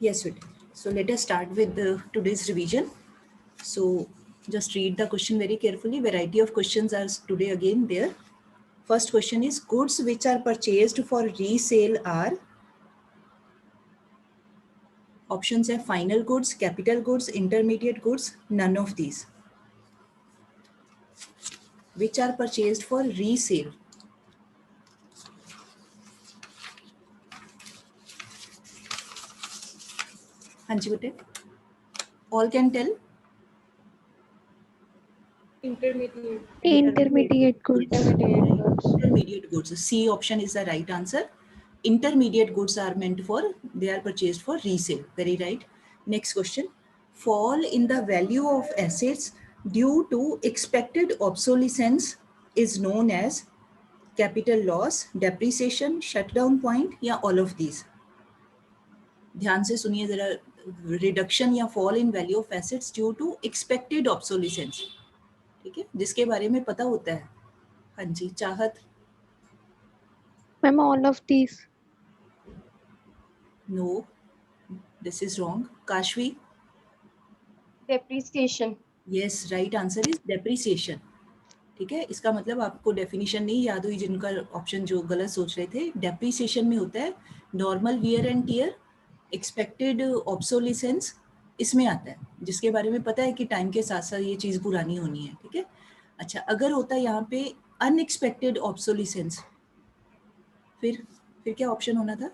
Yes, sweet. So let us start with today's revision. So just read the question very carefully. Variety of questions are today again there. First question is, goods which are purchased for resale are, options are final goods, capital goods, intermediate goods, none of these. Which are purchased for resale. हाँ जी बेटे, all can tell. Intermediate goods. Intermediate goods. C option is the right answer. Intermediate goods are meant for, they are purchased for resale. Very right. Next question. Fall in the value of assets due to expected obsolescence is known as capital loss, depreciation, shutdown point, या all of these. ध्यान से सुनिए जरा. Reduction या fall in value of assets due to expected obsolescence. ठीक है, जिसके बारे में पता होता है. हाँ जी, चाहत. Ma'am, all of these. No, this is wrong. Kashvi. Depreciation. Yes, right answer is depreciation. ठीक है, इसका मतलब आपको डेफिनेशन नहीं याद हुई जिनका ऑप्शन जो गलत सोच रहे थे. डेप्रिसिएशन में होता है normal wear and tear, expected obsolescence इसमें आता है, जिसके बारे में पता है कि टाइम के साथ साथ ये चीज़ पुरानी होनी है. ठीक है. अच्छा, अगर होता है यहाँ पे अनएक्सपेक्टेड ऑब्सोलिसेंस, फिर क्या ऑप्शन होना था?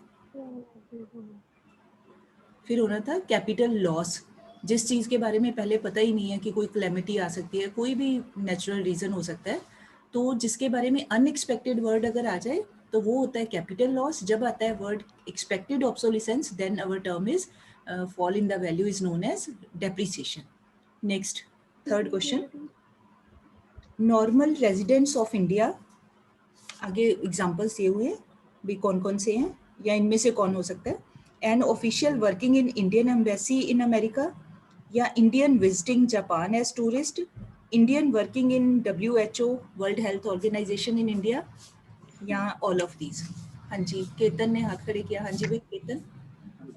फिर होना था कैपिटल लॉस. जिस चीज़ के बारे में पहले पता ही नहीं है कि कोई क्लेमिटी आ सकती है, कोई भी नेचुरल रीज़न हो सकता है, तो जिसके बारे में अनएक्सपेक्टेड वर्ड अगर आ जाए तो वो होता है कैपिटल लॉस. जब आता है word expected obsolescence, then our term is fall in the value is known as depreciation. Next, third question. Normal residents of India, आगे एग्जाम्पल्स दिए हुए हैं भी, कौन कौन से हैं या इनमें से कौन हो सकता है. An official working in Indian embassy in America, या Indian visiting Japan as tourist, Indian working in WHO world health organisation in India, या ऑल ऑफ दीज. हाँ जी, केतन ने हाथ खड़े किया. हाँ जी भाई Ketan.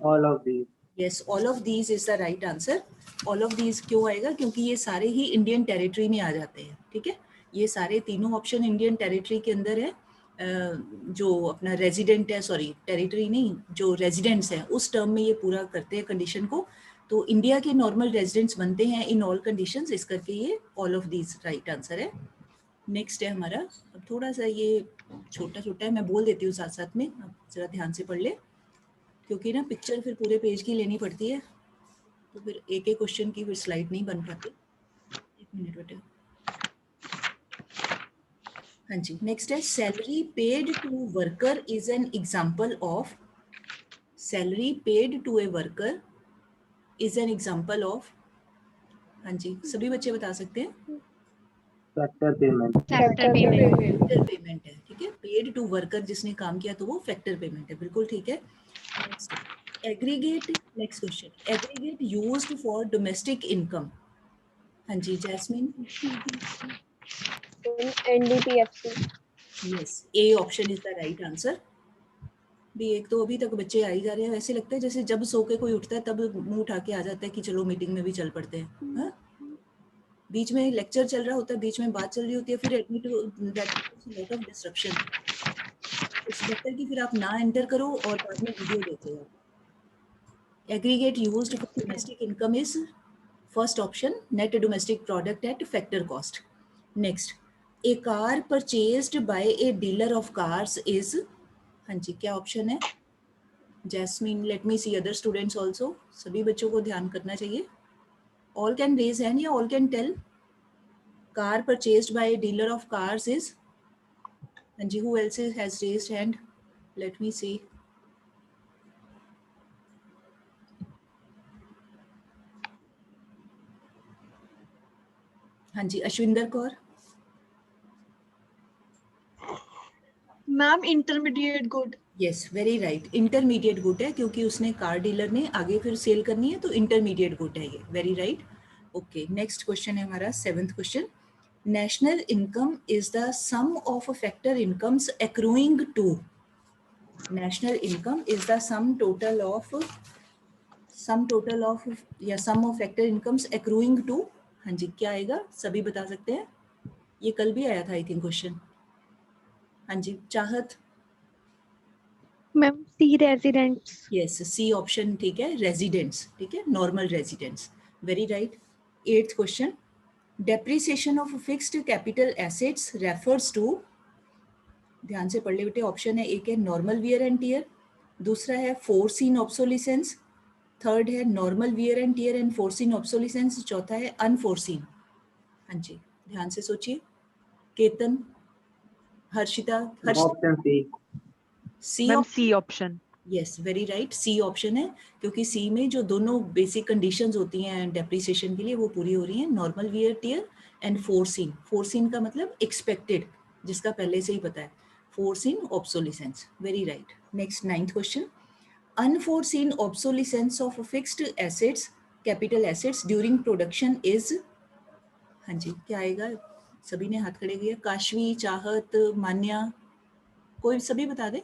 All of these. Yes, all of these is the right answer. All of these क्यों आएगा? क्योंकि ये सारे ही इंडियन टेरिटरी में आ जाते हैं. ठीक है, ये सारे तीनों ऑप्शन इंडियन टेरिटरी के अंदर है. जो अपना रेजिडेंट है, सॉरी टेरिटरी नहीं, जो रेजिडेंट्स हैं उस टर्म में ये पूरा करते हैं कंडीशन को. तो इंडिया के नॉर्मल रेजिडेंट्स बनते हैं इन ऑल कंडीशंस, इस करके ये all of these right answer है. नेक्स्ट है हमारा, अब थोड़ा सा ये छोटा छोटा है, मैं बोल देती हूँ साथ साथ में, आप जरा ध्यान से पढ़ ले, क्योंकि ना पिक्चर फिर पूरे पेज की लेनी पड़ती है, तो फिर एक एक क्वेश्चन की फिर स्लाइड नहीं बन पाती. एक मिनट बेटे. हाँ जी, नेक्स्ट है salary paid to worker is an example of. Salary paid to a worker is an example of. हाँ जी, सभी बच्चे बता सकते हैं. Factor payment. Factor payment. Factor payment है. ठीक है, पेड टू वर्कर जिसने काम किया तो वो फैक्टर पेमेंट है. बिल्कुल ठीक है. Next, aggregate. Next question, aggregate used for domestic income. हाँ जी, Jasmine. NDPFC. Yes, A option is the right answer. भी एक तो अभी तक बच्चे आ ही जा रहे हैं. ऐसे लगता है जैसे जब सो के कोई उठता है तब मुंह उठा के आ जाता है कि चलो मीटिंग में भी चल पड़ते हैं. हाँ? बीच में लेक्चर चल रहा होता है, बीच में बात चल रही होती है, फिर admit lot of disruption. It's better कि फिर आप ना एंटर करो और बाद में वीडियो देखो. Aggregate used for domestic income is first option, net domestic product at factor cost. Next, a car purchased by a dealer of cars is. हाँ जी, क्या ऑप्शन है? Jasmine, let me see other students also. सभी बच्चों को ध्यान करना चाहिए. ऑल कैन रेज हैंड या all can tell. Car purchased by a dealer of cars is. हाँ जी, who else has raised hand? Let me see. हाँ जी, Ashwinder Kaur. Ma'am intermediate good. Yes, very right. Intermediate good है क्योंकि उसने car dealer ने आगे फिर सेल करनी है, तो इंटरमीडिएट गुड है ये. Very right. Okay, next question है हमारा 7th question. National income is the sum of factor incomes accruing to. National income is the sum total of sum total of या sum of factor incomes accruing to, हाँ जी क्या आएगा, सभी बता सकते हैं? ये कल भी आया था आई थिंक क्वेश्चन। हाँ जी Chahat. Ma'am C residents. Yes C option ठीक है, रेजिडेंट्स ठीक है, normal residents, very right. 8th question, depreciation of fixed capital assets refers to, ध्यान से पढ़ ले बेटे, ऑप्शन है एक है नॉर्मल वियर एंड टीयर, दूसरा है फोरसीन ऑब्सोलिसेंस, थर्ड है normal wear and tear and foreseen obsolescence, चौथा है अनफोरसीन। हाँ जी ध्यान से सोचिए। Ketan, Harshita, Option C. C ma'am option, C option. Yes very right, C option है, क्योंकि सी में जो दोनों बेसिक कंडीशंस होती हैं डेप्रिसिएशन के लिए वो पूरी हो रही हैं, normal wear tear and foreseen. Foreseen का मतलब एक्सपेक्टेड, जिसका पहले से ही पता है, foreseen obsolescence, very right. Next 9th question, unforeseen obsolescence of fixed assets capital assets during production is, हाँ जी क्या आएगा, सभी ने हाथ खड़े किए, काशवी, चाहत, मान्या, कोई सभी बता दे।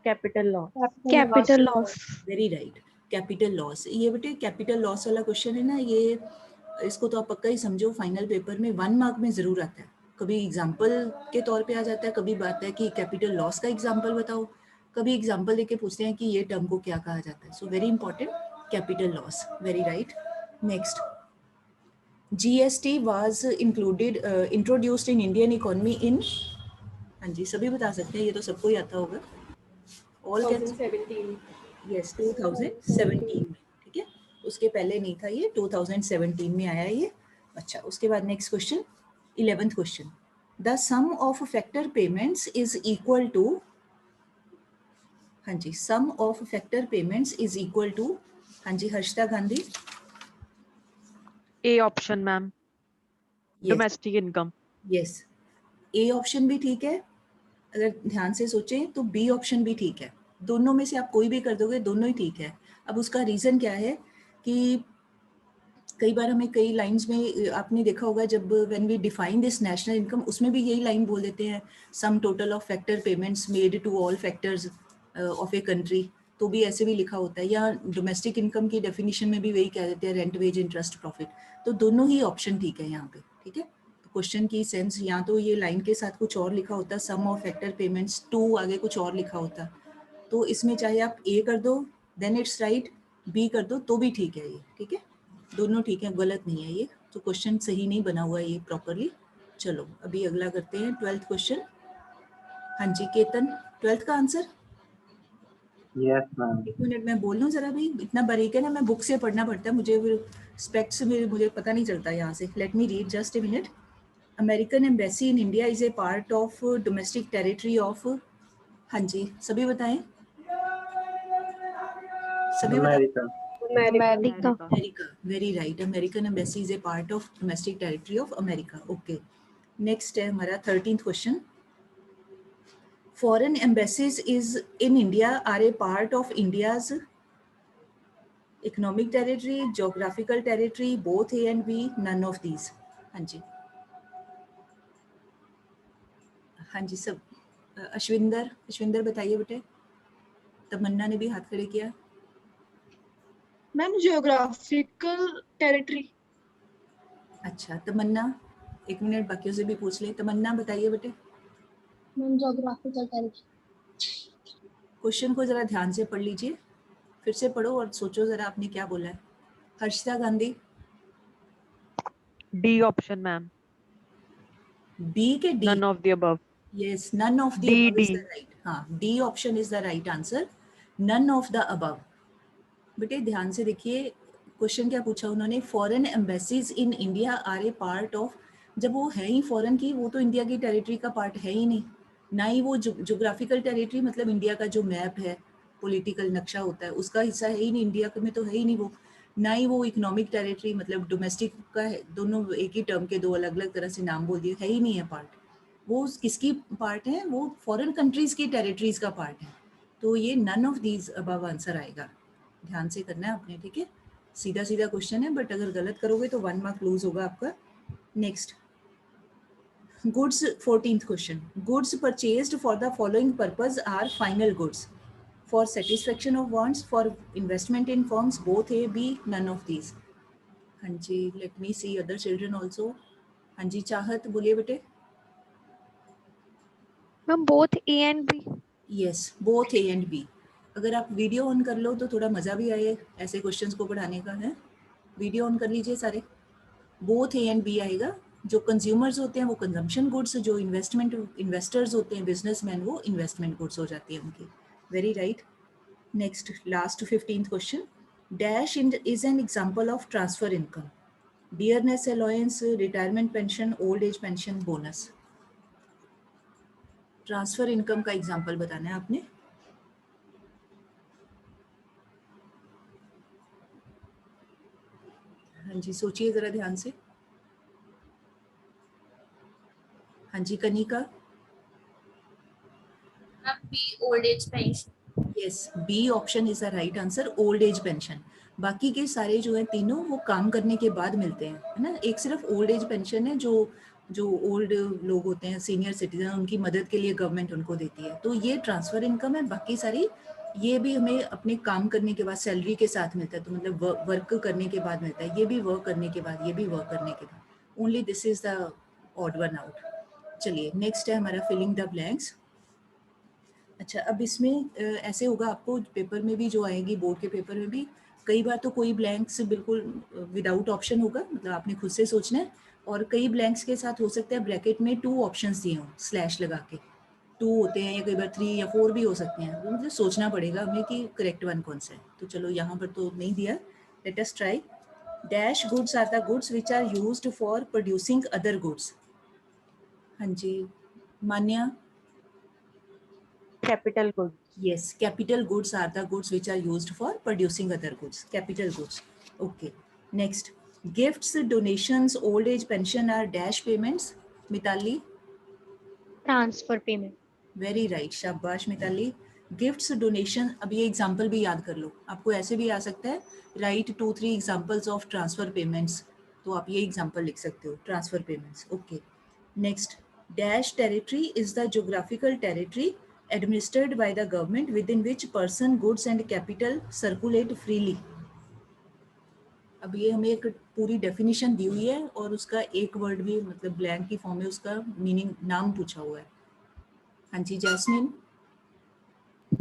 Capital loss. Capital loss. Very right, capital loss. ये बेटे कैपिटल लॉस वाला क्वेश्चन है ना, ये इसको तो आप पक्का ही समझो, फाइनल पेपर में 1 मार्क में जरूर आता है, कभी एग्जाम्पल के तौर पे आ जाता है, कभी बात है कि कैपिटल लॉस का एग्जाम्पल बताओ, कभी एग्जाम्पल देके पूछते हैं कि ये टर्म को क्या कहा जाता है। So very important, capital loss, very right. Next, GST was included introduced in Indian economy in, हाँ जी सभी बता सकते हैं, ये तो सबको ही आता होगा। ऑल 2017 यस 2017 में, ठीक है, उसके पहले नहीं था ये, 2017 में आया ये। अच्छा उसके बाद next question, 11th question, the sum of factor payments is equal to, हाँ जी sum of factor payments is equal to, हाँ जी Harshita Gandhi. A option ma'am, domestic income. Yes A option भी ठीक है, अगर ध्यान से सोचें तो बी ऑप्शन भी ठीक है, दोनों में से आप कोई भी कर दोगे, दोनों ही ठीक है। अब उसका रीज़न क्या है कि कई बार हमें कई लाइंस में आपने देखा होगा, जब when we define this national income, उसमें भी यही लाइन बोल देते हैं, sum total of factor payments made to all factors of a country, तो भी ऐसे भी लिखा होता है, या डोमेस्टिक इनकम की डेफिनेशन में भी वही कह देते हैं, रेंट, वेज, इंटरेस्ट, प्रॉफिट। तो दोनों ही ऑप्शन ठीक है यहाँ पे, ठीक है। क्वेश्चन की सेंस, या तो ये लाइन के साथ कुछ और लिखा होता, सम ऑफ फैक्टर पेमेंट्स टू आगे कुछ और लिखा होता, तो इसमें चाहे आप ए कर दो देन इट्स राइट, बी कर दो तो भी ठीक है ये, ठीक है, दोनों ठीक है, गलत नहीं है ये, तो क्वेश्चन सही नहीं बना हुआ है ये प्रॉपरली। चलो अभी अगला करते हैं, 12th क्वेश्चन। हाँ जी केतन, 12th का आंसर। Yes, ma'am. एक मिनट मैं बोल लूँ जरा भी, इतना बारीक है ना, मैं बुक से पढ़ना पड़ता है मुझे, फिर स्पेक्ट्स में मुझे पता नहीं चलता यहाँ से। Let me read just a minute. American embassy in India is a part of domestic territory of, हाँ जी सभी बताएं, सभी बताएं। America. America. America, very right, American embassy is a part of domestic territory of America, okay. Next है हमारा 13th question, foreign embassies is in India are a part of India's economic territory, geographical territory, both A and B, none of these. हाँ जी, हाँ जी सब, अश्विंदर बताइए बेटे। तमन्ना ने भी हाथ खड़े किया। Ma'am geographical territory. अच्छा तमन्ना, एक मिनट बाकियों से भी पूछ ले, तमन्ना बताइए बेटे। Ma'am geographical territory. क्वेश्चन को जरा ध्यान से पढ़ लीजिए, फिर से पढ़ो और सोचो जरा आपने क्या बोला है। Harshita Gandhi, D option ma'am, B के D, none of the above. Yes none of the D, above is D. The right, हाँ D option is the right answer, none of the above. बेटे ध्यान से देखिए, क्वेश्चन क्या पूछा उन्होंने, foreign embassies in India are a part of, जब वो है ही फॉरेन की, वो तो इंडिया की टेरिटरी का पार्ट है ही नहीं, ना ही वो जोग्राफिकल टेरिटरी मतलब इंडिया का जो मैप है, पॉलिटिकल नक्शा होता है उसका हिस्सा है ही नहीं, इंडिया में तो है ही नहीं वो, ना ही वो इकोनॉमिक टेरिटरी मतलब डोमेस्टिक का है, दोनों एक ही टर्म के दो अलग अलग तरह से नाम बोल दिए, है ही नहीं है पार्ट। वो किसकी पार्ट है, वो फॉरेन कंट्रीज की टेरिटरीज का पार्ट है, तो ये none of these above answer आएगा, ध्यान से करना है आपने, ठीक है। सीधा सीधा क्वेश्चन है, बट अगर गलत करोगे तो 1 मार्क लूज होगा आपका। Next, goods, 14th question, goods purchased for the following purpose are final goods, For satisfaction of wants, for investment in firms, both A, B, none of these. हाँ जी, let me see other children also. हाँ जी, चाहत बोलिए बेटे. Ma'am both A and B. Yes, both A and B. अगर आप video on कर लो तो थोड़ा मज़ा भी आए ऐसे क्वेश्चंस को पढ़ाने का है. वीडियो ऑन कर लीजिए सारे. बोथ ए एंड बी आएगा. जो कंज्यूमर्स होते हैं वो कंजम्पशन गुड्स, जो इन्वेस्टर्स होते हैं बिजनेसमैन, वो इन्वेस्टमेंट गुड्स हो जाती है उनकी. Very right. Next last 15th question. Dash is an example of transfer income. Dearness allowance, retirement pension, old age pension, bonus. Transfer income का एग्जांपल बताना है आपने. हाँ जी, सोचिए जरा ध्यान से. हाँ जी, Kanika. Old age pension. Yes, B option is the right answer, old age pension. बाकी के सारे जो है तीनों वो काम करने के बाद मिलते हैं, है ना. एक सिर्फ ओल्ड एज पेंशन है जो ओल्ड लोग होते हैं, सीनियर सिटीजन, उनकी मदद के लिए गवर्नमेंट उनको देती है. तो ये ट्रांसफर इनकम है. बाकी सारी ये भी हमें अपने काम करने के बाद सैलरी के साथ मिलता है. तो मतलब वर्क करने के बाद मिलता है. ये भी वर्क करने के बाद, ये भी वर्क करने के बाद. Only this is the odd one out. चलिए नेक्स्ट है हमारा फिलिंग द ब्लैंक्स. अच्छा, अब इसमें ऐसे होगा, आपको पेपर में भी जो आएगी, बोर्ड के पेपर में भी कई बार तो कोई ब्लैंक्स बिल्कुल विदाउट ऑप्शन होगा, मतलब आपने खुद से सोचना है. और कई ब्लैंक्स के साथ हो सकता है ब्रैकेट में 2 ऑप्शंस दिए हों स्लैश लगा के. 2 होते हैं, या कई बार 3 या 4 भी हो सकते हैं. तो मतलब सोचना पड़ेगा हमें कि करेक्ट वन कौन सा है. तो चलो यहाँ पर तो नहीं दिया. Let us try. Dash goods are the goods which are used for producing other goods. हाँ जी, मान्या. Capital goods. Yes, capital goods are the goods which are used for producing other goods. Capital goods. Okay. Next, gifts, donations, old age pension are dash payments. Mitali. Transfer payment. Very right. शाबाश Mitali. Gifts, donation. अब ये example भी याद कर लो, आपको ऐसे भी आ सकता है. Right 2-3 examples of transfer payments. तो आप ये एग्जाम्पल लिख सकते हो, transfer payments. Okay. Next, dash territory is the geographical territory administered by the government within which person, goods and capital circulate freely. अब ये हमें एक पूरी डेफिनेशन दी हुई है और उसका एक वर्ड भी, मतलब ब्लैंक की फॉर्म में उसका मीनिंग, नाम पूछा हुआ है. हाँ जी, Jasmine.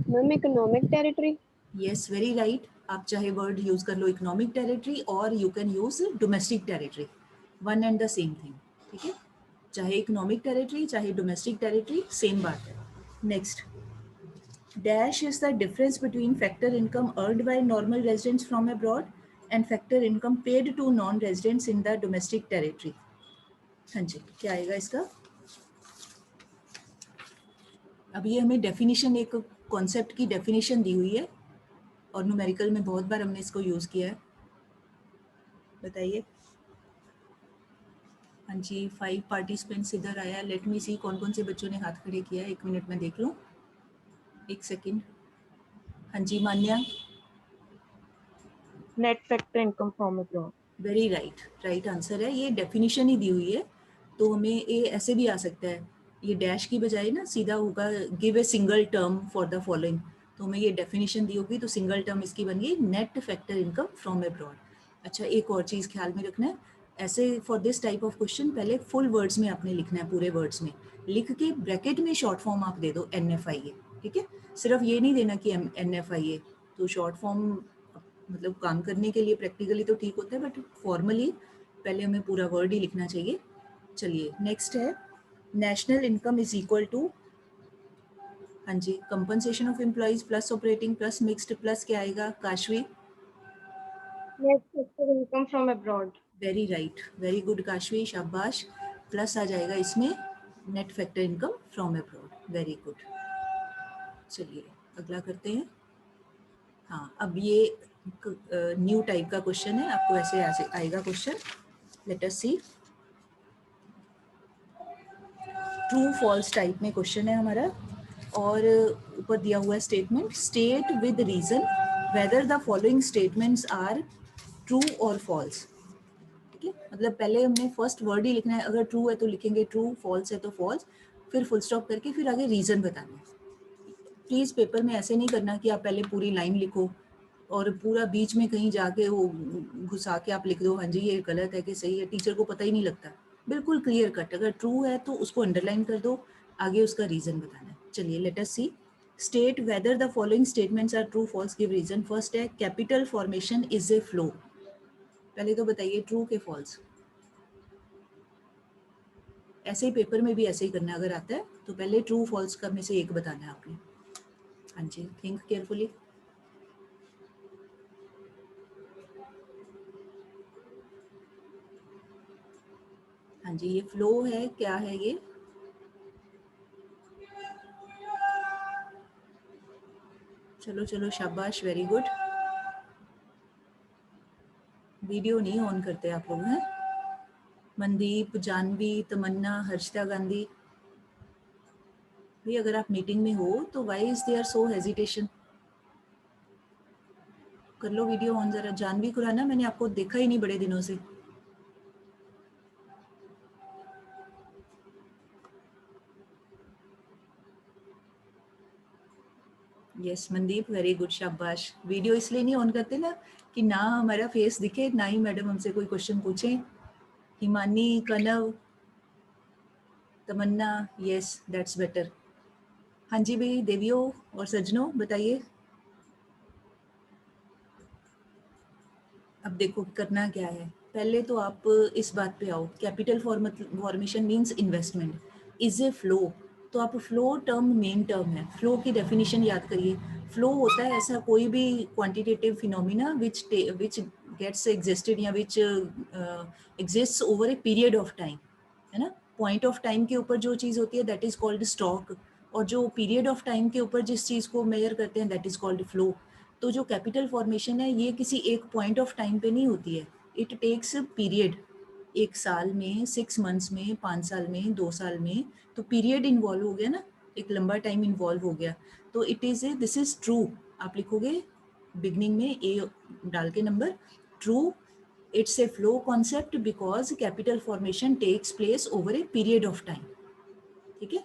Ma'am economic territory. Yes, very right. आप चाहे वर्ड यूज कर लो इकोनॉमिक टेरिटरी और you can use domestic territory. One and the same thing. ठीक है, चाहे इकोनॉमिक टेरिटरी चाहे डोमेस्टिक टेरिटरी, सेम बात है. Next, dash is the difference between factor income earned by normal residents from abroad and factor income paid to non-residents in the domestic territory. हाँ जी, क्या आएगा इसका? अब ये हमें डेफिनेशन, एक कॉन्सेप्ट की डेफिनेशन दी हुई है और न्यूमेरिकल में बहुत बार हमने इसको यूज किया है. बताइए. हाँ जी, 5 पार्टिसिपेंट्स इधर आया. लेट मी सी कौन कौन से बच्चों ने हाथ खड़े किया. 1 मिनट में देख लूँ, 1 सेकेंड. हाँ जी, मान्या. Net factor income from abroad. Very right. Right answer है. ये डेफिनेशन ही दी हुई है, तो हमें ये ऐसे भी आ सकता है. ये डैश की बजाय ना सीधा होगा give a single term for the following. तो हमें ये डेफिनेशन दी होगी, तो सिंगल टर्म इसकी बन गई net factor income from abroad. अच्छा, एक और चीज़ ख्याल में रखना है, ऐसे for this type of question पहले फुल वर्ड्स में आपने लिखना है, पूरे वर्ड्स में लिख के ब्रैकेट में शॉर्ट फॉर्म आप दे दो NFIA. ठीक है, सिर्फ ये नहीं देना कि NFIA. तो शॉर्ट फॉर्म मतलब काम करने के लिए प्रैक्टिकली तो ठीक होता है, बट फॉर्मली पहले हमें पूरा वर्ड ही लिखना चाहिए. चलिए नेक्स्ट है, national income is equal to. हाँ जी, compensation of employees plus operating plus mixed plus क्या आएगा Kashvi? Net factor income from abroad. Very right, very good Kashvi, शाबाश. प्लस आ जाएगा इसमें net factor income from abroad. Very good. चलिए अगला करते हैं. हाँ, अब ये न्यू टाइप का क्वेश्चन है, आपको ऐसे आएगा question. Let us see. True false type में क्वेश्चन है हमारा, और ऊपर दिया हुआ है statement. State with reason whether the following statements are true और फॉल्स. ठीक है, मतलब पहले हमने फर्स्ट वर्ड ही लिखना है. अगर ट्रू है तो लिखेंगे ट्रू, फॉल्स है तो फॉल्स, फिर फुल स्टॉप करके फिर आगे रीजन बताना है. प्लीज़ पेपर में ऐसे नहीं करना कि आप पहले पूरी लाइन लिखो और पूरा बीच में कहीं जाके वो घुसा के आप लिख दो हाँ जी ये गलत है कि सही है, टीचर को पता ही नहीं लगता। बिल्कुल क्लियर कट, अगर ट्रू है तो उसको अंडरलाइन कर दो, आगे उसका रीज़न बताना है। चलिए let us see. State whether the following statements are true false, give reason. First है capital formation is a flow. पहले तो बताइए ट्रू के फॉल्स। ऐसे ही पेपर में भी ऐसे ही करना, अगर आता है तो पहले ट्रू फॉल्स का में से एक बताना है आपने। हाँ जी, थिंक केयरफुली। हाँ जी, ये फ्लो है, क्या है ये? चलो चलो शाबाश, वेरी गुड। वीडियो नहीं ऑन करते आप लोग हैं? मनदीप, जानवी, तमन्ना, हर्षिता गांधी, भाई अगर आप मीटिंग में हो तो why is there so hesitation? कर लो वीडियो ऑन जरा। जानवी खुराना, मैंने आपको देखा ही नहीं बड़े दिनों से। यस मनदीप, वेरी गुड, शाबाश। वीडियो इसलिए नहीं ऑन करते ना कि ना हमारा फेस दिखे, ना ही मैडम हमसे कोई क्वेश्चन पूछे। हिमानी, कनव, तमन्ना, यस दैट्स बेटर। हाँ जी भाई देवियो और सज्जनों बताइए। अब देखो करना क्या है, पहले तो आप इस बात पे आओ, capital formation means investment, is a flow. तो आप फ्लो टर्म मेन टर्म है, फ्लो की डेफिनेशन याद करिए। फ्लो होता है ऐसा कोई भी quantitative phenomena which gets existed या which exists over a period of time, है ना। पॉइंट ऑफ टाइम के ऊपर जो चीज़ होती है दैट इज कॉल्ड स्टॉक, और जो पीरियड ऑफ टाइम के ऊपर जिस चीज़ को मेजर करते हैं दैट इज कॉल्ड फ्लो। तो जो कैपिटल फॉर्मेशन है ये किसी एक पॉइंट ऑफ टाइम पे नहीं होती है, इट टेक्स पीरियड। एक साल में, 6 मंथ्स में, 5 साल में, 2 साल में, तो पीरियड इन्वॉल्व हो गया ना, एक लंबा टाइम इन्वॉल्व हो गया। तो it is a, this is true, आप लिखोगे बिगनिंग में ए डाल के number, true. It's a flow concept because capital formation takes place over a period of time. ठीक है,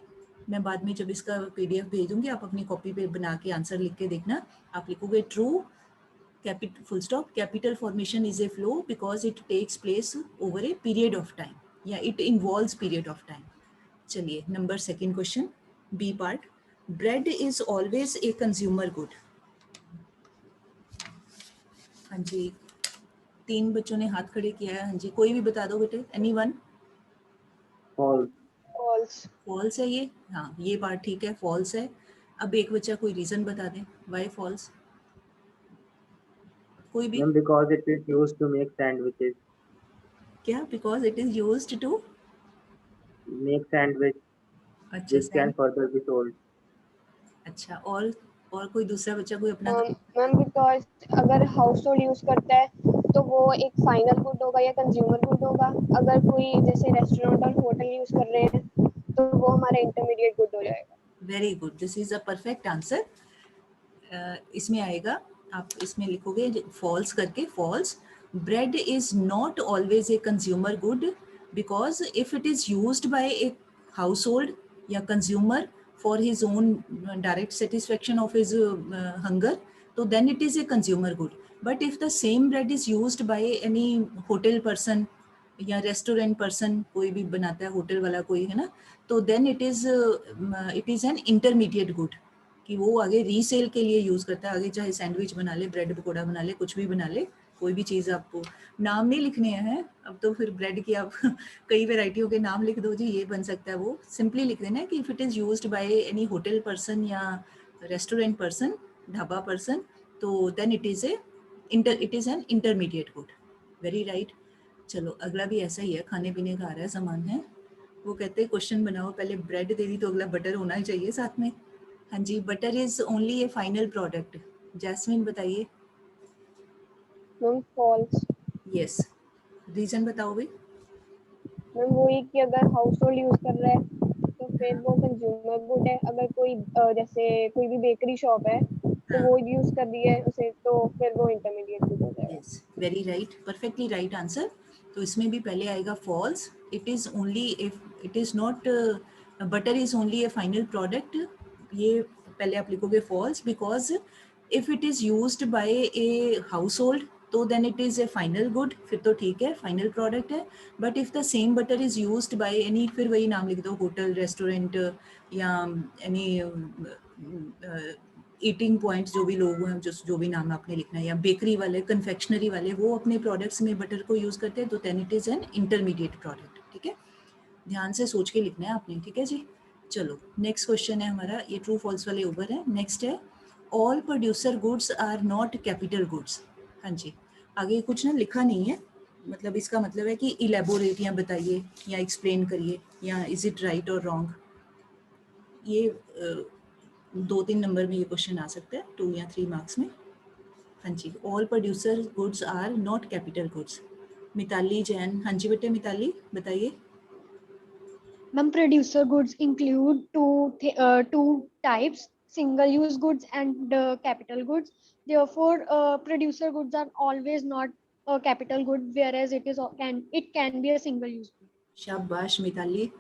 मैं बाद में जब इसका पीडीएफ भेजूंगी आप अपनी कॉपी पे बना के आंसर लिख के देखना। आप लिखोगे true, capital full stop, capital formation is a flow because it takes place over a period of time, या it involves period of time. चलिए number second question, B part. Bread is always a consumer good. हाँ जी, 3 बच्चों ने हाथ खड़े किया है। हाँ जी, कोई भी बता दो बेटे, एनीवन? false, false. फॉल्स है ये, हाँ ये पार्ट ठीक है, फॉल्स है। अब एक बच्चा कोई रीजन बता दें व्हाई फॉल्स, कोई भी। ma'am, because it is used to make sandwiches. क्या? Because it is used to, Make sandwich अच्छा which can further be sold. अच्छा, और कोई दूसरा बच्चा कोई अपना मैम बिकॉज अगर हाउस होल्ड यूज करता है तो वो एक फाइनल गुड होगा या कंज्यूमर गुड होगा। अगर कोई जैसे रेस्टोरेंट और होटल यूज कर रहे हैं तो वो हमारा इंटरमीडिएट गुड हो जाएगा। Very good, this is a perfect answer. इसमें आएगा, आप इसमें लिखोगे फॉल्स करके, false. Bread is not always a consumer good because if it is used by a household या consumer for his own direct satisfaction of his hunger, so then it is a consumer good. But if the same bread is used by any hotel person या restaurant person, कोई भी बनाता है hotel वाला कोई, है ना, तो then it is an intermediate good, कि वो आगे रीसेल के लिए यूज़ करता है। आगे चाहे सैंडविच बना ले, ब्रेड पकौड़ा बना ले, कुछ भी बना ले, कोई भी चीज़। आपको नाम नहीं लिखने हैं अब तो, फिर ब्रेड की आप कई वेराइटियों के नाम लिख दो जी, ये बन सकता है वो। सिंपली लिख देना है कि if it is used by any hotel person या रेस्टोरेंट पर्सन, ढाबा पर्सन, तो then it is an intermediate good. Very right. चलो अगला भी ऐसा ही है, खाने पीने का आ रहा है सामान है। वो कहते हैं क्वेश्चन बनाओ, पहले ब्रेड दे दी तो अगला बटर होना ही चाहिए साथ में। हाँ जी, butter is only a final product. Jasmine बताइए। Ma'am false. यस, रीजन बताओ भाई। मैम वही कि अगर हाउस होल्ड यूज कर रहा है तो फिर वो कंज्यूमर गुड है। अगर कोई जैसे कोई भी बेकरी शॉप है तो वो यूज कर रही है उसे तो फिर वो इंटरमीडिएट गुड हो जाएगा। Yes, very right, perfectly right answer. तो इसमें भी पहले आएगा false. It is only if it is not, butter is only a final product. ये पहले आप लिखोगे false, because if it is used by a household तो then it is a final good, फिर तो ठीक है, फाइनल प्रोडक्ट है. But if the same butter is used by any, फिर वही नाम लिख दो, होटल, रेस्टोरेंट या एनी ईटिंग पॉइंट्स, जो भी लोग हैं, जो भी नाम आपने लिखना है, या बेकरी वाले, कन्फेक्शनरी वाले, वो अपने प्रोडक्ट्स में बटर को यूज़ करते हैं, तो then it is an intermediate product. ठीक है, ध्यान से सोच के लिखना है आपने. ठीक है जी. चलो नेक्स्ट क्वेश्चन है हमारा, ये ट्रू फॉल्स वाले ऊपर है. नेक्स्ट है all producer goods are not capital goods. हाँ जी, आगे कुछ ना लिखा नहीं है, मतलब इसका मतलब है कि इलेबोरेट या बताइए या एक्सप्लेन करिए या इज इट राइट और रॉन्ग. ये 2-3 नंबर में ये क्वेश्चन आ सकता है, 2 या 3 मार्क्स में. हाँ जी, all producer goods are not capital goods. Mitali Jain, हाँ जी बेटे मिताली बताइए. Ma'am, producer goods include two types: single-use goods and capital goods. Therefore, producer goods are always not a capital good, whereas it can be a single-use good. शाबाश मिताली,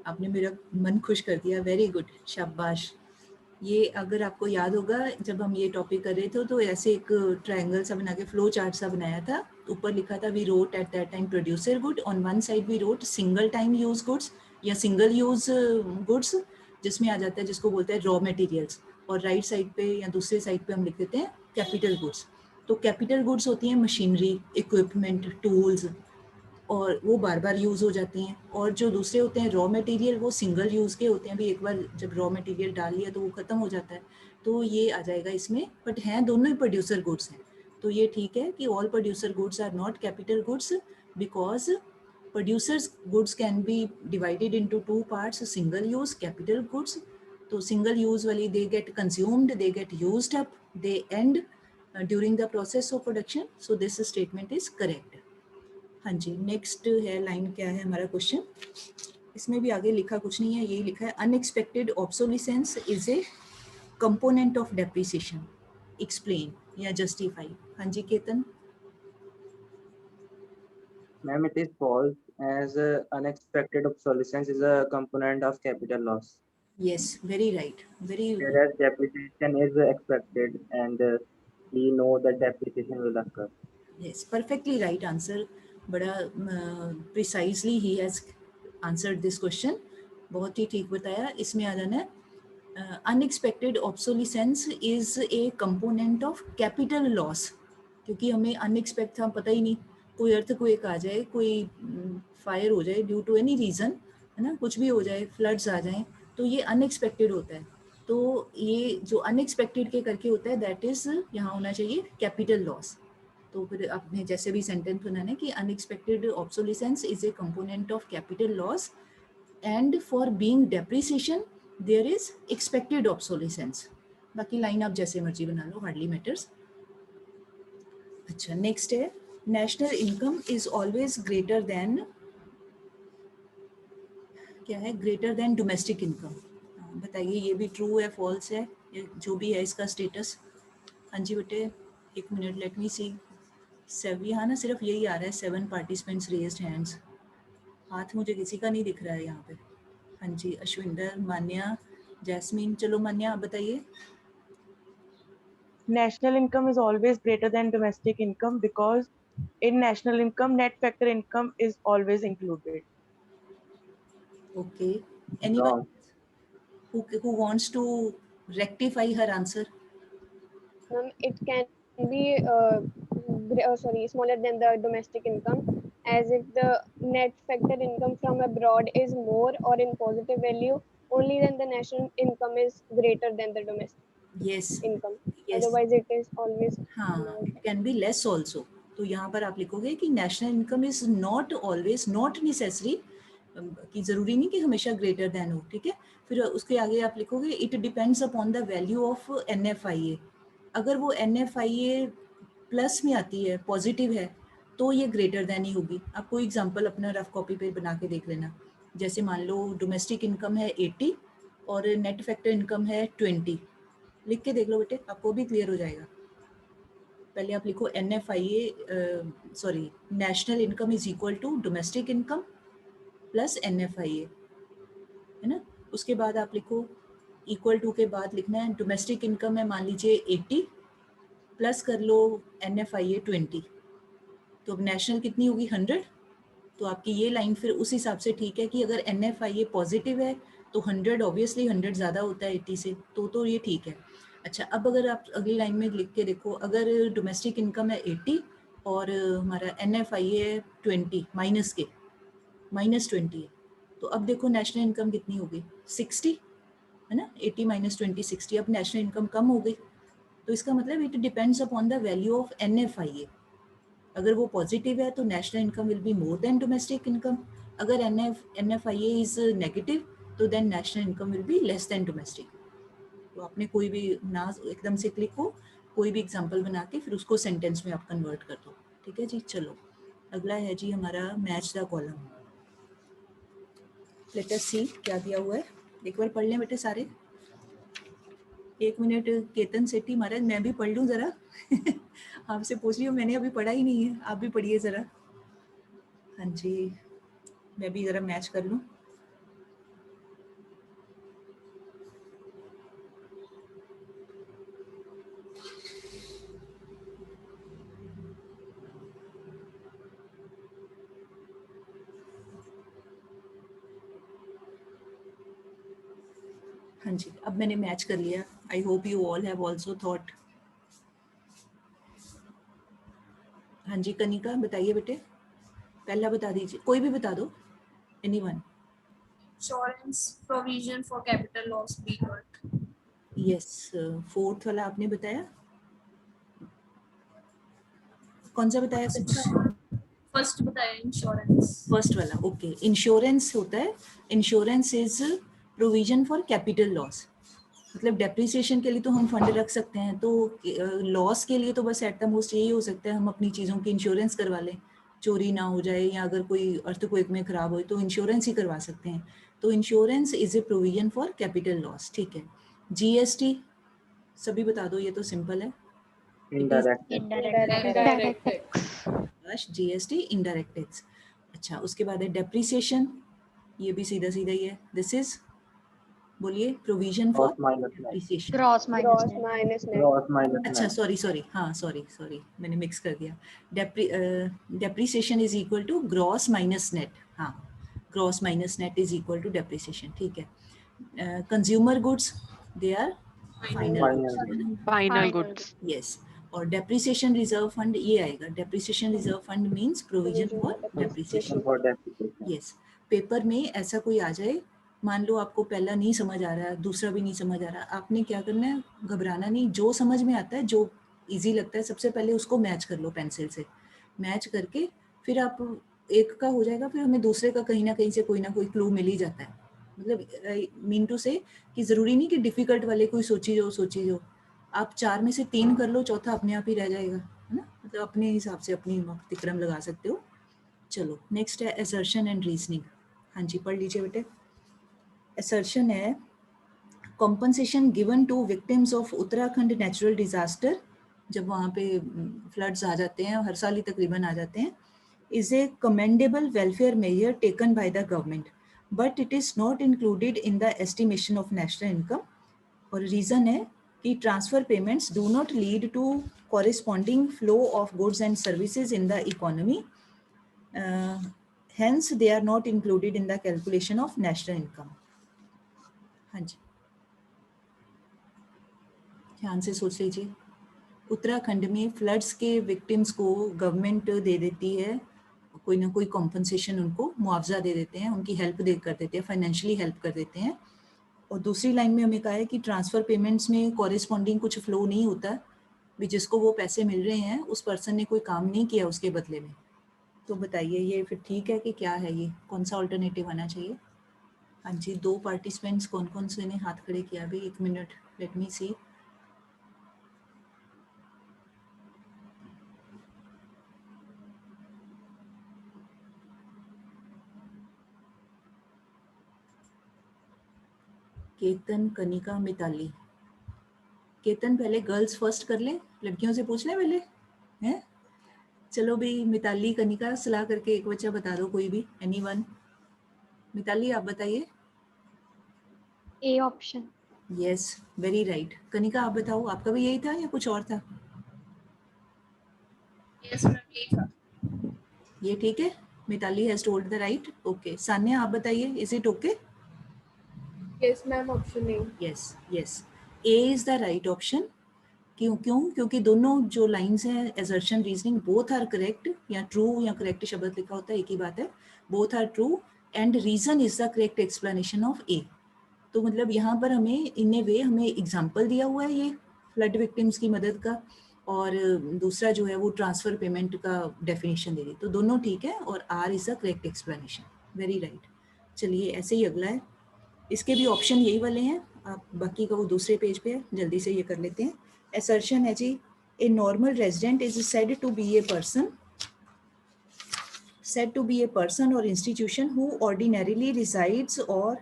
आपने मेरा मन खुश कर दिया. वेरी गुड, शाबाश. ये अगर आपको याद होगा, जब हम ये टॉपिक कर रहे थे तो ऐसे एक ट्रायंगल सा बना के फ्लो चार्ट सा बनाया था. ऊपर लिखा था we wrote at that time producer good, on one side we wrote single time use goods या सिंगल यूज गुड्स, जिसमें आ जाता है, जिसको बोलते हैं रॉ मटेरियल्स, और राइट साइड पे या दूसरे साइड पे हम लिख देते हैं कैपिटल गुड्स. तो कैपिटल गुड्स होती हैं मशीनरी, इक्विपमेंट, टूल्स, और वो बार बार यूज़ हो जाती हैं. और जो दूसरे होते हैं रॉ मटेरियल, वो सिंगल यूज़ के होते हैं, भी एक बार जब रॉ मटेरियल डाल लिया तो वो ख़त्म हो जाता है. तो ये आ जाएगा इसमें, बट हैं दोनों ही प्रोड्यूसर गुड्स हैं. तो ये ठीक है कि all producer goods are not capital goods, because producers goods can be divided into 2 parts, single use, capital goods. तो सिंगल यूज़ वाली they get consumed, they get used up, they end during the process of production. So this statement is correct. हाँ जी, next है line, क्या है हमारा question. इसमें भी आगे लिखा कुछ नहीं है, यही लिखा है unexpected obsolescence is a component of depreciation. Explain या जस्टिफाई. हाँ जी Ketan. Ma'am, it is false as unexpected obsolescence is a component of capital loss. Yes, very right, very. Whereas depreciation is expected and we know that depreciation will occur. Yes, perfectly right answer. बड़ा precisely ही has answered this question. बहुत ही ठीक बताया. इसमें आ जाना है unexpected obsolescence is a component of capital loss. क्योंकि हमें अनएक्सपेक्ट था, पता ही नहीं, कोई अर्थक्वेक आ जाए, कोई फायर हो जाए ड्यू टू एनी रीज़न, है ना, कुछ भी हो जाए, फ्लड्स आ जाएं, तो ये अनएक्सपेक्टेड होता है. तो ये जो अनएक्सपेक्टेड के करके होता है, दैट इज़ यहाँ होना चाहिए कैपिटल लॉस. तो फिर आपने जैसे भी सेंटेंस बनाना है कि unexpected obsolescence is a component of capital loss, and for being depreciation there is expected obsolescence. बाकी लाइन आप जैसे मर्जी बना लो, हार्डली मैटर्स. अच्छा, नेक्स्ट है national income is always greater than, क्या है, ग्रेटर देन डोमेस्टिक इनकम. बताइए ये भी ट्रू है, फॉल्स है, जो भी है इसका स्टेटस. हाँ जी बेटे, एक मिनट, लेट मी सी. यहाँ ना सिर्फ यही आ रहा है 7 पार्टिसिपेंट्स रेज्ड हैंड्स. हाथ मुझे किसी का नहीं दिख रहा है यहाँ पे. हाँ जी, अश्विंदर, मान्या, जैस्मीन. चलो मान्या आप बताइए. National income is always greater than domestic income because in national income, net factor income is always included. Okay, anyone Wrong. who wants to rectify her answer? It can be smaller than the domestic income, as if the net factor income from abroad is more or in positive value, only then the national income is greater than the domestic Yes, income. yes. Otherwise it is always हाँ, more. it can be less also. तो यहाँ पर आप लिखोगे कि national income is not always, not necessary, कि ज़रूरी नहीं कि हमेशा ग्रेटर देन हो. ठीक है, फिर उसके आगे आप लिखोगे it depends upon the value of NFIA. अगर वो NFIA प्लस में आती है, पॉजिटिव है, तो ये ग्रेटर देन ही होगी. आप कोई एग्जांपल अपना रफ कॉपी पे बना के देख लेना. जैसे मान लो डोमेस्टिक इनकम है 80 और नेट फैक्टर इनकम है 20. लिख के देख लो बेटे, आपको भी क्लियर हो जाएगा. पहले आप लिखो NFIA, sorry, national income is equal to domestic income plus NFIA, है ना. उसके बाद आप लिखो इक्वल टू के बाद लिखना है डोमेस्टिक इनकम है मान लीजिए 80 प्लस कर लो NFIA 20, तो अब नेशनल कितनी होगी 100। तो आपकी ये लाइन फिर उस हिसाब से ठीक है कि अगर NFIA पॉजिटिव है तो 100 ऑब्वियसली 100 ज़्यादा होता है 80 से, तो ये ठीक है। अच्छा, अब अगर आप अगली लाइन में लिख के देखो, अगर डोमेस्टिक इनकम है 80 और हमारा NFIA है 20 माइनस के -20 है, तो अब देखो नेशनल इनकम कितनी होगी 60 है ना, 80 - 20 60। अब नेशनल इनकम कम हो गई, तो इसका मतलब it depends upon the value of NFIA। अगर वो पॉजिटिव है तो national income will be more than domestic income, अगर NFIA इज नेगेटिव तो then national income will be less than domestic. तो आपने कोई भी ना एकदम से क्लिक हो, कोई भी एग्जांपल बना के फिर उसको सेंटेंस में आप कन्वर्ट कर दो, ठीक है जी। चलो अगला है जी हमारा match the column. Let us see क्या दिया हुआ है, एक बार पढ़ लें बेटे सारे। 1 मिनट केतन सेठी महाराज, मैं भी पढ़ लूँ ज़रा आपसे पूछ रही हूँ, मैंने अभी पढ़ा ही नहीं है, आप भी पढ़िए ज़रा। हाँ जी, मैं भी ज़रा मैच कर लूँ। हाँ जी, अब मैंने मैच कर लिया। I hope you all have also thought. हाँ जी कनिका बताइए बेटे, पहला बता दीजिए, कोई भी बता दो, anyone. Insurance provision for capital loss be what? Yes, fourth वाला आपने बताया, कौन सा बताया कनिका? First बताया insurance. फर्स्ट वाला, ओके। इंश्योरेंस होता है, insurance is provision for capital loss, मतलब डेप्रिसिएशन के लिए तो हम फंड रख सकते हैं, तो लॉस के लिए तो बस एट द मोस्ट यही हो सकता है हम अपनी चीज़ों की इंश्योरेंस करवा लें, चोरी ना हो जाए या अगर कोई अर्थक्वेक में खराब हो तो इंश्योरेंस ही करवा सकते हैं। तो insurance is a provision for capital loss, ठीक है। GST सभी बता दो, ये तो सिंपल है। Indirect. Indirect tax. GST indirect tax. अच्छा, उसके बाद है डेप्रिसिएशन, ये भी सीधा सीधा ही है। दिस इज, बोलिए, provision for Gross minus net. Depreciation. Gross minus gross net. Minus net. Gross minus अच्छा net. सॉरी, हाँ सॉरी मैंने मिक्स कर दिया। Depreciation is equal to gross minus net, हाँ, gross minus net is equal to depreciation, ठीक है। Consumer goods they are final Final. Goods, Final goods. Yes. और depreciation reserve fund ये आएगा, depreciation reserve fund means provision for depreciation, For depreciation. Yes. Paper में ऐसा कोई आ जाए, मान लो आपको पहला नहीं समझ आ रहा है, दूसरा भी नहीं समझ आ रहा, आपने क्या करना है, घबराना नहीं, जो समझ में आता है, जो इजी लगता है, सबसे पहले उसको मैच कर लो पेंसिल से। मैच करके फिर आप एक का हो जाएगा, फिर हमें दूसरे का कहीं ना कहीं से कोई ना कोई क्लू मिल ही जाता है। मतलब मीन टू से कि ज़रूरी नहीं कि डिफ़िकल्ट वाले कोई सोची जो आप 4 में से 3 कर लो, चौथा अपने आप ही रह जाएगा, है ना। मतलब अपने हिसाब से अपनी तिक्रम लगा सकते हो। चलो नेक्स्ट है असर्शन एंड रीजनिंग। हाँ जी पढ़ लीजिए बेटे। असर्शन है compensation given to victims of Uttarakhand natural disaster, जब वहाँ पे फ्लड्स आ जाते हैं, हर साल ही तकरीबन आ जाते हैं, is a commendable welfare measure taken by the government but it is not included in the estimation of national income. और रीज़न है कि transfer payments do not lead to corresponding flow of goods and services in the economy, hence they are not included in the calculation of national income। हाँ जी, ध्यान से सोच लीजिए। उत्तराखंड में फ्लड्स के विक्टिम्स को गवर्नमेंट दे देती है कोई ना कोई कॉम्पनसेशन, उनको मुआवजा दे देते हैं, उनकी हेल्प कर देते हैं, फाइनेंशियली हेल्प कर देते हैं। और दूसरी लाइन में हमें कहा है कि ट्रांसफ़र पेमेंट्स में कॉरेस्पॉन्डिंग कुछ फ्लो नहीं होता, भी जिसको वो पैसे मिल रहे हैं उस पर्सन ने कोई काम नहीं किया उसके बदले में। तो बताइए ये फिर ठीक है कि क्या है, ये कौन सा ऑल्टरनेटिव आना चाहिए? हाँ जी, 2 पार्टिसिपेंट्स कौन से ने हाथ खड़े किया अभी? 1 मिनट, लेट मी सी। केतन, कनिका, मिताली। केतन पहले गर्ल्स फर्स्ट कर लें, लड़कियों से पूछ लें पहले, हैं? चलो भाई मिताली, कनिका सलाह करके एक बच्चा बता दो, कोई भी, एनीवन। मिताली आप बताइए। A option. Yes, very right. Kanika आप बताओ, आपका भी यही था या कुछ और था? Yes, ma'am. यही था. ये ठीक है? Mitali has told the right. Okay, Sanya आप बताइए, is it okay? Yes, ma'am. Option A. Yes yes, A is the right option. क्यों क्यों? क्योंकि दोनों जो लाइंस हैं, assertion, reasoning, both are correct. या ट्रू या करेक्ट शब्द लिखा होता है, एक ही बात है. Both are true and reason is the correct explanation of A. तो मतलब यहाँ पर हमें इन ए वे हमें एग्जाम्पल दिया हुआ है ये फ्लड विक्टिम्स की मदद का, और दूसरा जो है वो ट्रांसफर पेमेंट का डेफिनेशन दे दी. तो दोनों ठीक है और R is the correct explanation. Very right. चलिए ऐसे ही अगला है. इसके भी ऑप्शन यही वाले हैं. आप बाकी का वो दूसरे पेज पे है, जल्दी से ये कर लेते हैं. असर्शन है जी, a normal resident is said to be a person or institution who ordinarily resides or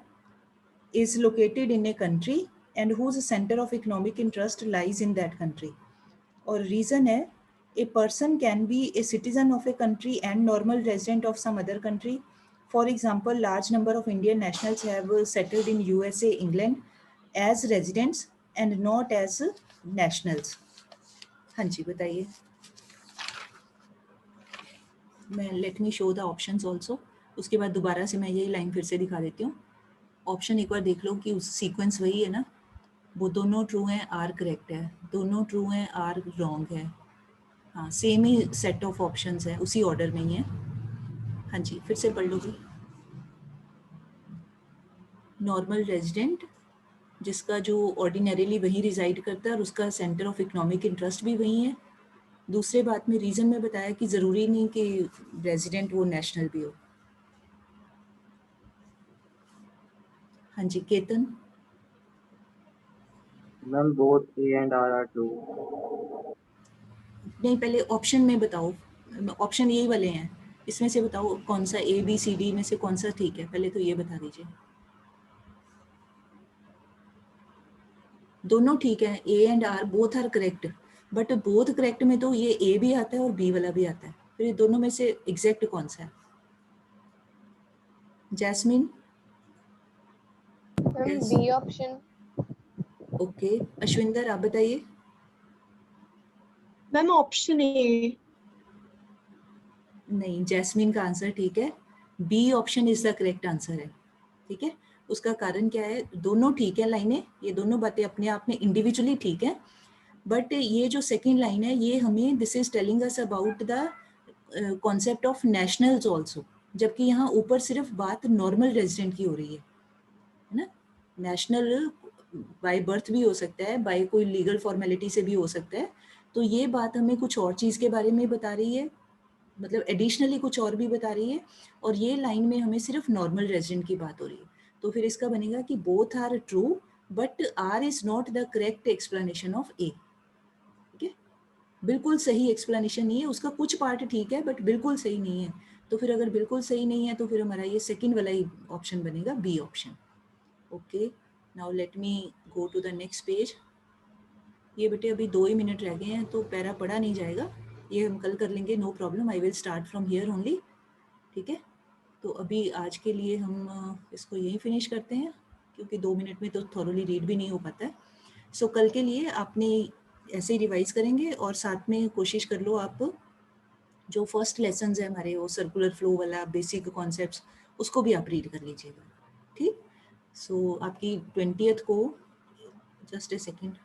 is located in a country and whose center of economic interest lies in that country. और reason है, a person can be a citizen of a country and normal resident of some other country. For example, large number of Indian nationals have settled in USA, England as residents and not as nationals. हाँ जी बताइए. मैं let me show the options also. उसके बाद दोबारा से मैं यही line फिर से दिखा देती हूँ. ऑप्शन एक बार देख लो कि उस सीक्वेंस वही है ना. वो दोनों ट्रू हैं, आर करेक्ट है. दोनों ट्रू हैं, आर रॉन्ग है. हाँ, same he set of options है, उसी ऑर्डर में ही है. हाँ जी, फिर से पढ़ लो भी. नॉर्मल रेजिडेंट, जिसका जो ऑर्डिनरीली वहीं रिजाइड करता है और उसका सेंटर ऑफ इकोनॉमिक इंटरेस्ट भी वहीं है. दूसरे बात में रीजन में बताया कि ज़रूरी नहीं कि रेजिडेंट वो नेशनल भी हो. हाँ जी Ketan. Ma'am, both A and R are true. नहीं, पहले ऑप्शन में बताओ. ऑप्शन यही वाले हैं, इसमें से बताओ कौन सा ए बी सी डी में से कौन सा ठीक है. पहले तो ये बता दीजिए. दोनों ठीक है, A and R both are correct. But both correct में तो ये ए भी आता है और बी वाला भी आता है. फिर ये दोनों में से एग्जैक्ट कौन सा है? Jasmine. Ma'am, B option. Okay, Ashwinder आप बताइए. Ma'am option A. नहीं, जैस्मिन का आंसर ठीक है. B option is the correct answer है. ठीक है, उसका कारण क्या है? दोनों ठीक है लाइनें, ये दोनों बातें अपने आप में इंडिविजुअली ठीक है. बट ये जो सेकेंड लाइन है, ये हमें this is telling us about the concept of nationals also. जबकि यहाँ ऊपर सिर्फ बात नॉर्मल रेजिडेंट की हो रही है ना. नेशनल बाय बर्थ भी हो सकता है, बाय कोई लीगल फॉर्मेलिटी से भी हो सकता है. तो ये बात हमें कुछ और चीज़ के बारे में बता रही है, मतलब एडिशनली कुछ और भी बता रही है. और ये लाइन में हमें सिर्फ नॉर्मल रेजिडेंट की बात हो रही है. तो फिर इसका बनेगा कि both are true but R is not the correct explanation of A. ठीक है, बिल्कुल सही एक्सप्लेनेशन नहीं है उसका. कुछ पार्ट ठीक है बट बिल्कुल सही नहीं है. तो फिर अगर बिल्कुल सही नहीं है तो फिर हमारा ये सेकंड वाला ही ऑप्शन बनेगा, B option. Okay, now let me go to the next page. ये बेटे अभी 2 ही मिनट रह गए हैं तो पैरा पढ़ा नहीं जाएगा. ये हम कल कर लेंगे, no problem. I will start from here only. ठीक है, तो अभी आज के लिए हम इसको यहीं फिनिश करते हैं क्योंकि 2 मिनट में तो थॉरोली रीड भी नहीं हो पाता है. सो कल के लिए आपने ऐसे ही रिवाइज करेंगे और साथ में कोशिश कर लो आप जो फर्स्ट लेसन है हमारे, वो सर्कुलर फ्लो वाला बेसिक कॉन्सेप्ट्स, उसको भी आप रीड कर लीजिएगा. ठीक. सो आपकी 20th को, जस्ट ए सेकेंड,